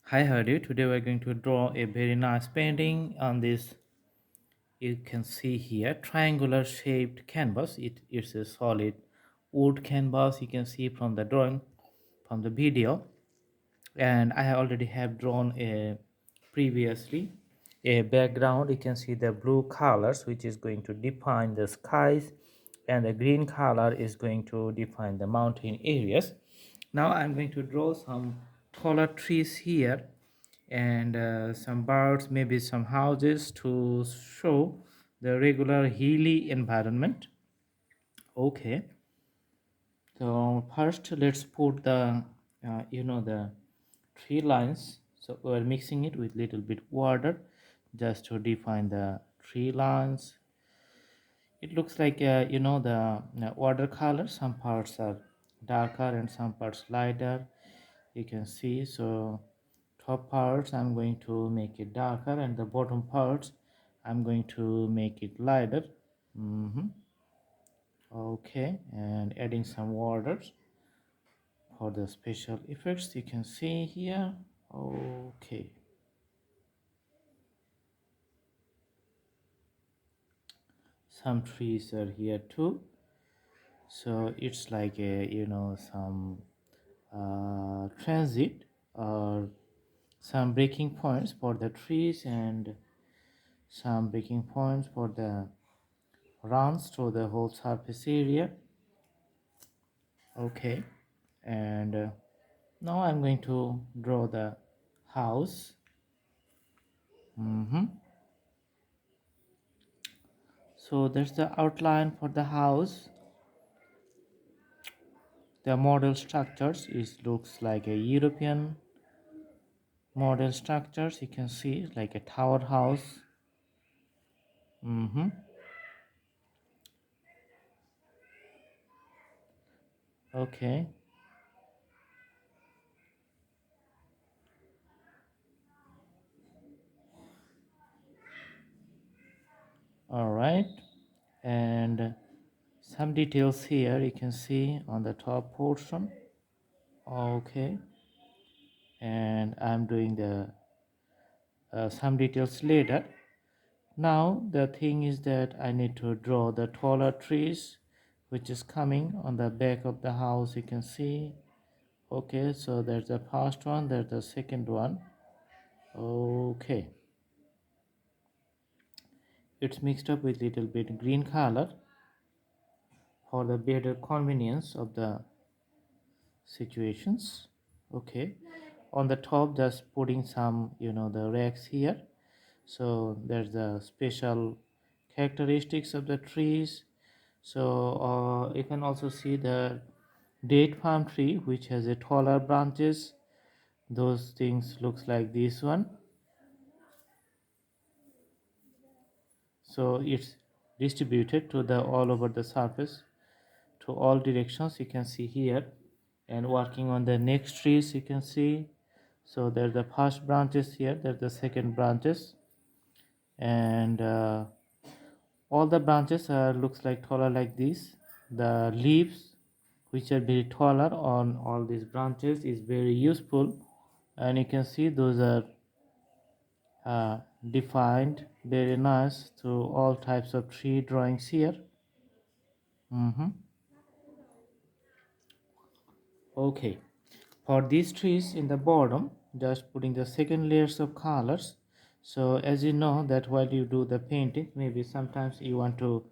Hi, Hardy. Today we're going to draw a very nice painting on this. You can see here triangular shaped canvas. It's a solid wood canvas. You can see from the drawing, from the video, and I already have drawn a previously a background. You can see the blue colors, which is going to define the skies, and the green color is going to define the mountain areas. Now I'm going to draw some taller trees here, and some birds, maybe some houses, to show the regular hilly environment. Okay, so first let's put the the three lines. So we're mixing it with little bit water just to define the three lines. It looks like the watercolor. Some parts are darker and some parts lighter. You can see. So top parts I'm going to make it darker, and the bottom parts I'm going to make it lighter. Okay, and adding some waters for the special effects. You can see here. Okay, some trees are here too. So it's like a some transit or some breaking points for the trees, and some breaking points for the runs through the whole surface area. Okay, and now I'm going to draw the house. So that's the outline for the house. The model structures is looks like a European model structures. You can see like a tower house. Okay, all right, and some details here you can see on the top portion. Okay, and I'm doing the some details later. Now the thing is that I need to draw the taller trees which is coming on the back of the house. You can see. Okay, so there's the first one, there's the second one. Okay, it's mixed up with little bit green color for the better convenience of the situations. Okay, on the top just putting some the racks here. So there's the special characteristics of the trees. So you can also see the date palm tree which has a taller branches. Those things looks like this one. So it's distributed to the all over the surface to all directions. You can see here, and working on the next trees you can see. So there's the first branches here, there's the second branches, and all the branches looks like taller like this. The leaves which are very taller on all these branches is very useful, and you can see those are defined very nice through all types of tree drawings here. Okay, for these trees in the bottom just putting the second layers of colors. So as you know that while you do the painting, maybe sometimes you want to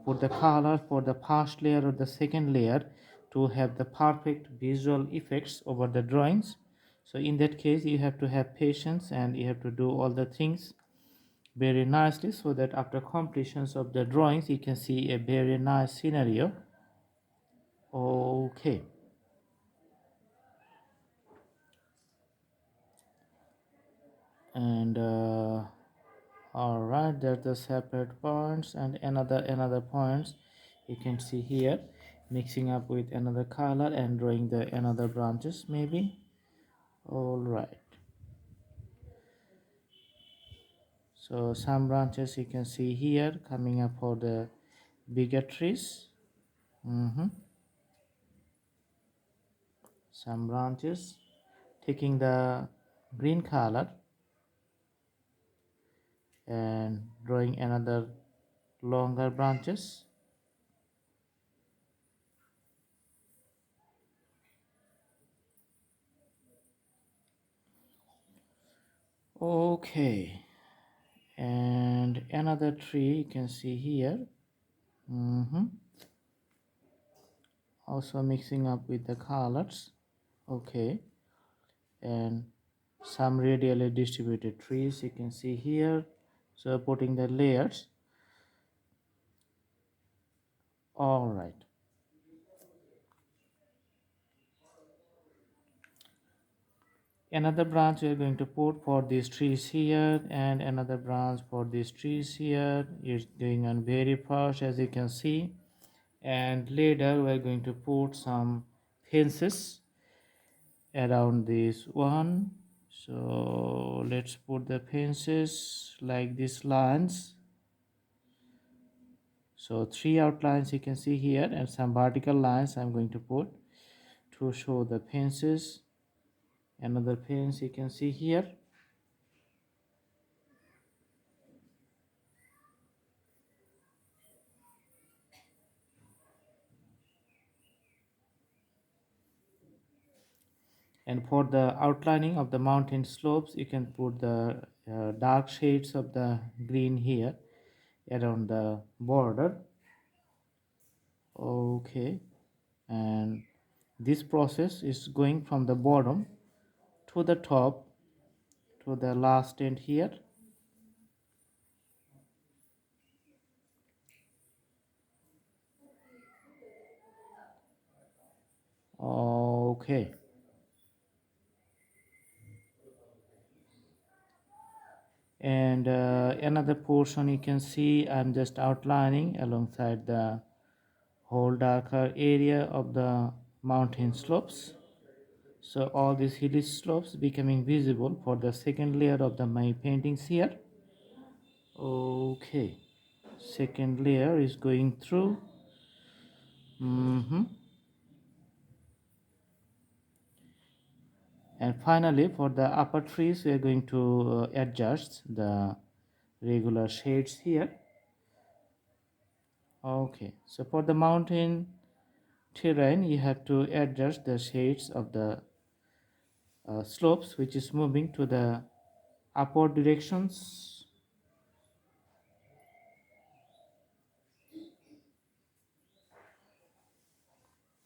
put the color for the first layer or the second layer to have the perfect visual effects over the drawings. So in that case you have to have patience, and you have to do all the things very nicely, so that after completions of the drawings you can see a very nice scenario. Okay, and all right, there's the separate points and another points you can see here, mixing up with another color and drawing the another branches maybe. All right, so some branches you can see here coming up for the bigger trees. Some branches taking the green color and drawing another longer branches. Okay, and another tree you can see here. Mhm. Also mixing up with the colors. Okay, and some radially distributed trees you can see here. So putting the layers. All right. Another branch we are going to put for these trees here, and another branch for these trees here. It's doing on very fast, as you can see. And later we are going to put some fences around this one. So let's put the fences like these lines. So three outlines you can see here, and some vertical lines I'm going to put to show the fences. Another fence you can see here. And for the outlining of the mountain slopes you can put the dark shades of the green here around the border. Okay, and this process is going from the bottom to the top to the last end here. Okay, and another portion you can see I'm just outlining alongside the whole darker area of the mountain slopes. So all these hilly slopes becoming visible for the second layer of the my paintings here. Okay, second layer is going through. And finally for the upper trees we are going to adjust the regular shades here. Okay, so for the mountain terrain you have to adjust the shades of the slopes which is moving to the upward directions.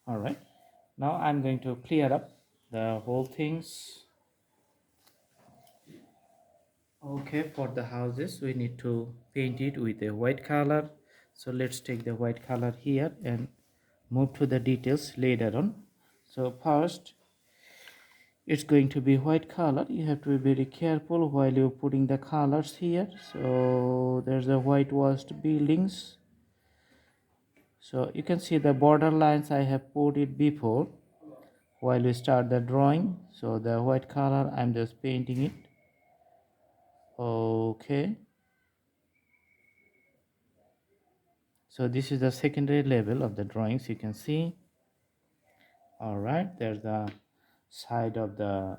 All right, now I'm going to clear up the whole things. Okay, for the houses we need to paint it with a white color. So let's take the white color here and move to the details later on. So first it's going to be white color. You have to be very careful while you're putting the colors here. So there's the whitewashed buildings. So you can see the border lines I have put it before while we start the drawing. So the white color I'm just painting it. Okay, so this is the secondary level of the drawings you can see. All right, there's the side of the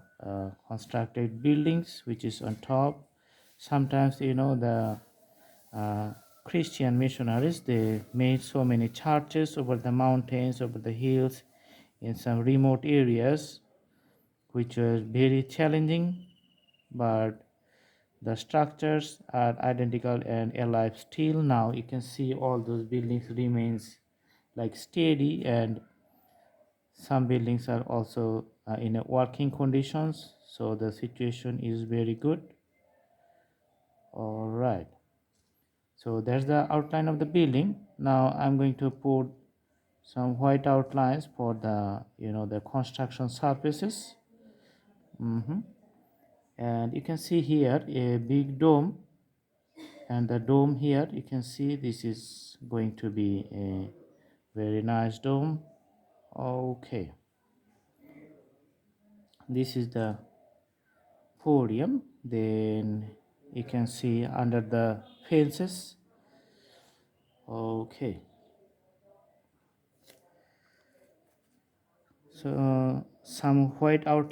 constructed buildings which is on top. Sometimes the uh, Christian missionaries they made so many churches over the mountains, over the hills, in some remote areas, which was very challenging, but the structures are identical and alive still now. You can see all those buildings remains like steady, and some buildings are also in a working conditions, so the situation is very good. All right, so there's the outline of the building. Now I'm going to put some white outlines for the the construction surfaces. And you can see here a big dome, and the dome here you can see this is going to be a very nice dome. Okay, this is the podium. Then you can see under the fences. Okay, so some white out